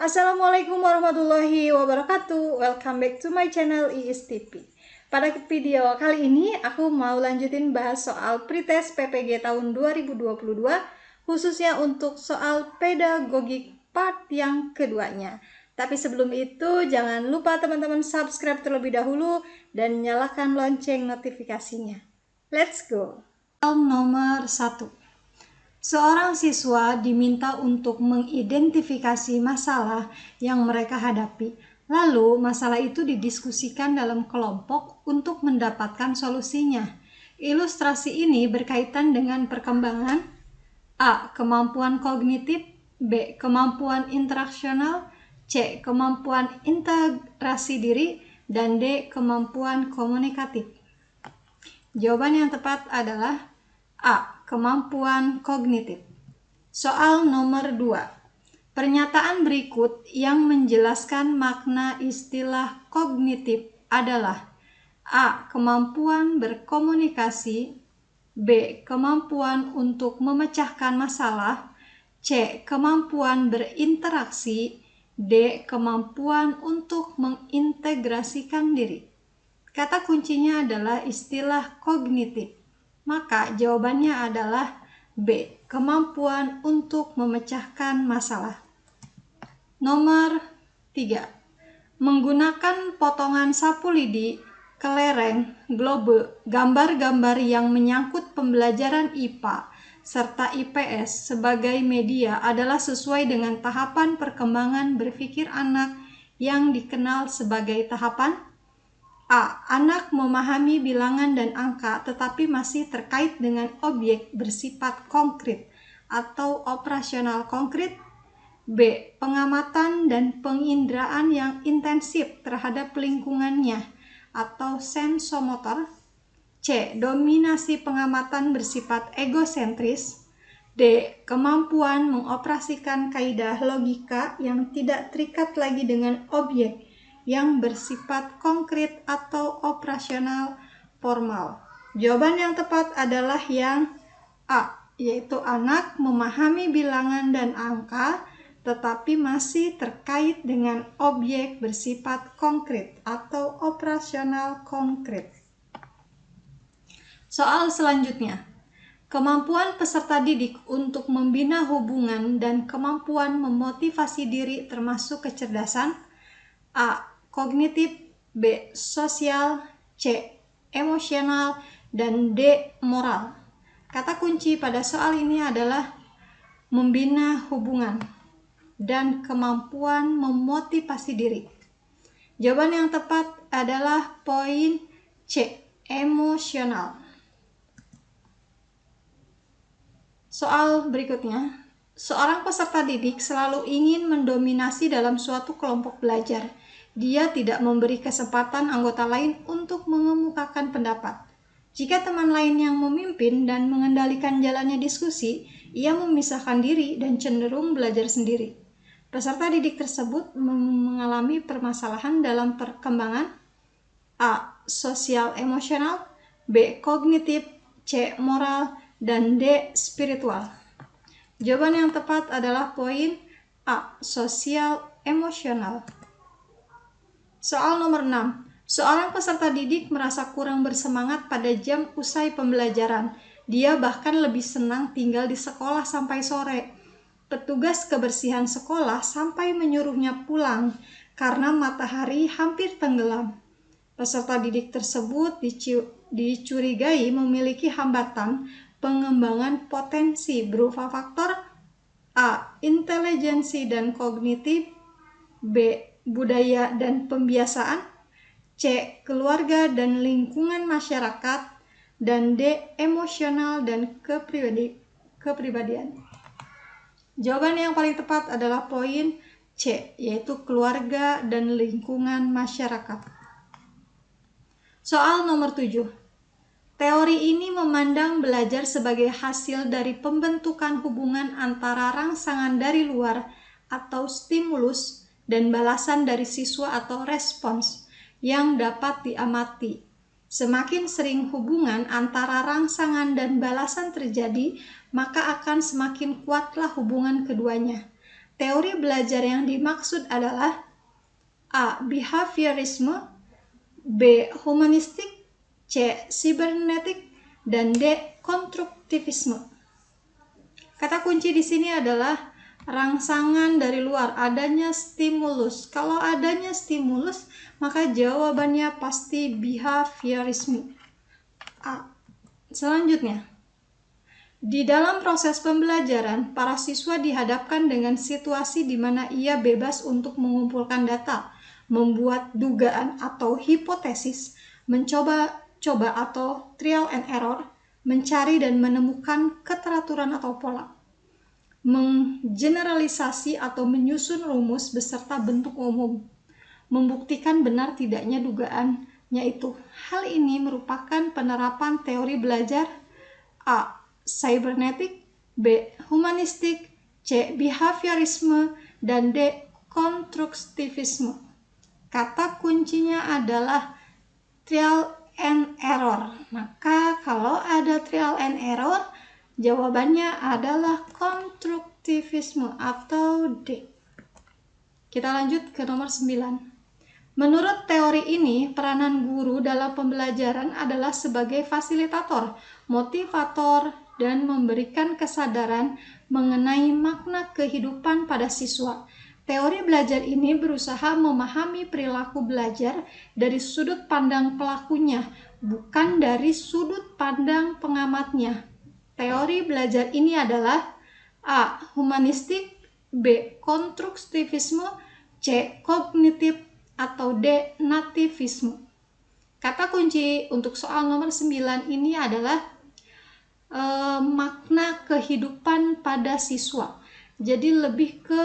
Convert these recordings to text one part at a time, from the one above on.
Assalamualaikum warahmatullahi wabarakatuh. Welcome back to my channel IISTP. Pada video kali ini aku mau lanjutin bahas soal pretest PPG tahun 2022, khususnya untuk soal pedagogik part yang keduanya. Tapi sebelum itu jangan lupa teman-teman subscribe terlebih dahulu dan nyalakan lonceng notifikasinya. Let's go. Soal nomor 1. Seorang siswa diminta untuk mengidentifikasi masalah yang mereka hadapi. Lalu, masalah itu didiskusikan dalam kelompok untuk mendapatkan solusinya. Ilustrasi ini berkaitan dengan perkembangan A. Kemampuan kognitif, B. Kemampuan interaksional, C. Kemampuan integrasi diri, dan D. Kemampuan komunikatif. Jawaban yang tepat adalah A. Kemampuan kognitif. Soal nomor 2. Pernyataan berikut yang menjelaskan makna istilah kognitif adalah A. Kemampuan berkomunikasi, B. Kemampuan untuk memecahkan masalah, C. Kemampuan berinteraksi, D. Kemampuan untuk mengintegrasikan diri. Kata kuncinya adalah istilah kognitif. Maka jawabannya adalah B. Kemampuan untuk memecahkan masalah. Nomor 3. Menggunakan potongan sapu lidi, kelereng, globe, gambar-gambar yang menyangkut pembelajaran IPA serta IPS sebagai media adalah sesuai dengan tahapan perkembangan berpikir anak yang dikenal sebagai tahapan A. Anak memahami bilangan dan angka tetapi masih terkait dengan objek bersifat konkret atau operasional konkret. B. Pengamatan dan penginderaan yang intensif terhadap lingkungannya atau sensomotor. C. Dominasi pengamatan bersifat egosentris. D. Kemampuan mengoperasikan kaidah logika yang tidak terikat lagi dengan objek yang bersifat konkret atau operasional formal. Jawaban yang tepat adalah yang A, yaitu anak memahami bilangan dan angka tetapi masih terkait dengan objek bersifat konkret atau operasional konkret. Soal selanjutnya. Kemampuan peserta didik untuk membina hubungan dan kemampuan memotivasi diri termasuk kecerdasan A. Kognitif, B. Sosial, C. Emosional, dan D. Moral. Kata kunci pada soal ini adalah membina hubungan dan kemampuan memotivasi diri. Jawaban yang tepat adalah poin C. Emosional. Soal berikutnya. Seorang peserta didik selalu ingin mendominasi dalam suatu kelompok belajar. Dia tidak memberi kesempatan anggota lain untuk mengemukakan pendapat. Jika teman lain yang memimpin dan mengendalikan jalannya diskusi, ia memisahkan diri dan cenderung belajar sendiri. Peserta didik tersebut mengalami permasalahan dalam perkembangan A. Sosial emosional, B. Kognitif, C. Moral, dan D. Spiritual. Jawaban yang tepat adalah poin A. Sosial emosional. Soal nomor 6. Seorang peserta didik merasa kurang bersemangat pada jam usai pembelajaran. Dia bahkan lebih senang tinggal di sekolah sampai sore. Petugas kebersihan sekolah sampai menyuruhnya pulang karena matahari hampir tenggelam. Peserta didik tersebut dicurigai memiliki hambatan pengembangan potensi berupa faktor A. Intelijensi dan kognitif, B. Budaya dan pembiasaan, C. Keluarga dan lingkungan masyarakat, dan D. Emosional dan kepribadian. Jawaban yang paling tepat adalah poin C, yaitu keluarga dan lingkungan masyarakat. Soal nomor 7. Teori ini memandang belajar sebagai hasil dari pembentukan hubungan antara rangsangan dari luar atau stimulus dan balasan dari siswa atau respons yang dapat diamati. Semakin sering hubungan antara rangsangan dan balasan terjadi, maka akan semakin kuatlah hubungan keduanya. teori belajar yang dimaksud adalah A. Behaviorisme, B. Humanistik, C. Cybernetik, dan D. Konstruktivisme. Kata kunci di sini adalah rangsangan dari luar, adanya stimulus. Kalau adanya stimulus, maka jawabannya pasti behaviorisme. A. Selanjutnya, di dalam proses pembelajaran, para siswa dihadapkan dengan situasi di mana ia bebas untuk mengumpulkan data, membuat dugaan atau hipotesis, mencoba-coba atau trial and error, mencari dan menemukan keteraturan atau pola, menggeneralisasi atau menyusun rumus beserta bentuk umum, membuktikan benar tidaknya dugaannya itu. Hal ini merupakan penerapan teori belajar A. Cybernetik, B. Humanistik, C. Behaviorisme, dan D. Konstruktivisme. Kata kuncinya adalah trial and error. Maka kalau ada trial and error, jawabannya adalah konstruktivisme atau D. Kita lanjut ke nomor 9. Menurut teori ini, peranan guru dalam pembelajaran adalah sebagai fasilitator, motivator, dan memberikan kesadaran mengenai makna kehidupan pada siswa. Teori belajar ini berusaha memahami perilaku belajar dari sudut pandang pelakunya, bukan dari sudut pandang pengamatnya. Teori belajar ini adalah A. Humanistik, B. Konstruktivisme, C. Kognitif, atau D. Nativisme. Kata kunci untuk soal nomor 9 ini adalah makna kehidupan pada siswa. Jadi lebih ke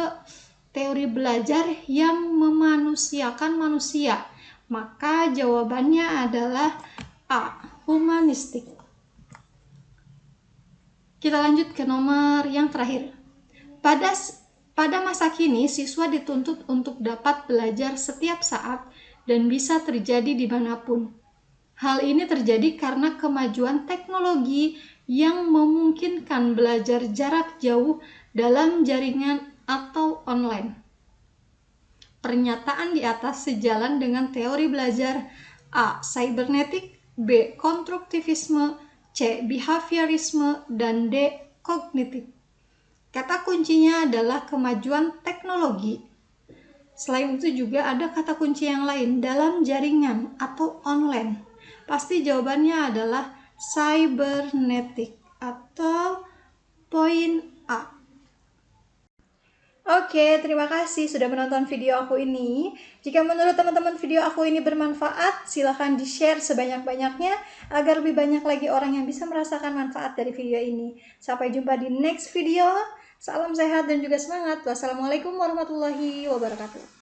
teori belajar yang memanusiakan manusia. Maka jawabannya adalah A. Humanistik. Kita lanjut ke nomor yang terakhir. Pada masa kini, siswa dituntut untuk dapat belajar setiap saat dan bisa terjadi dimanapun. Hal ini terjadi karena kemajuan teknologi yang memungkinkan belajar jarak jauh dalam jaringan atau online. Pernyataan di atas sejalan dengan teori belajar A. Cybernetik, B. Konstruktivisme, C. Behaviorisme, dan D. Kognitif. Kata kuncinya adalah kemajuan teknologi. Selain itu juga ada kata kunci yang lain, dalam jaringan atau online. Pasti jawabannya adalah cybernetik atau poin A. Oke, terima kasih sudah menonton video aku ini. Jika menurut teman-teman video aku ini bermanfaat, silahkan di-share sebanyak-banyaknya agar lebih banyak lagi orang yang bisa merasakan manfaat dari video ini. Sampai jumpa di next video. Salam sehat dan juga semangat. Wassalamualaikum warahmatullahi wabarakatuh.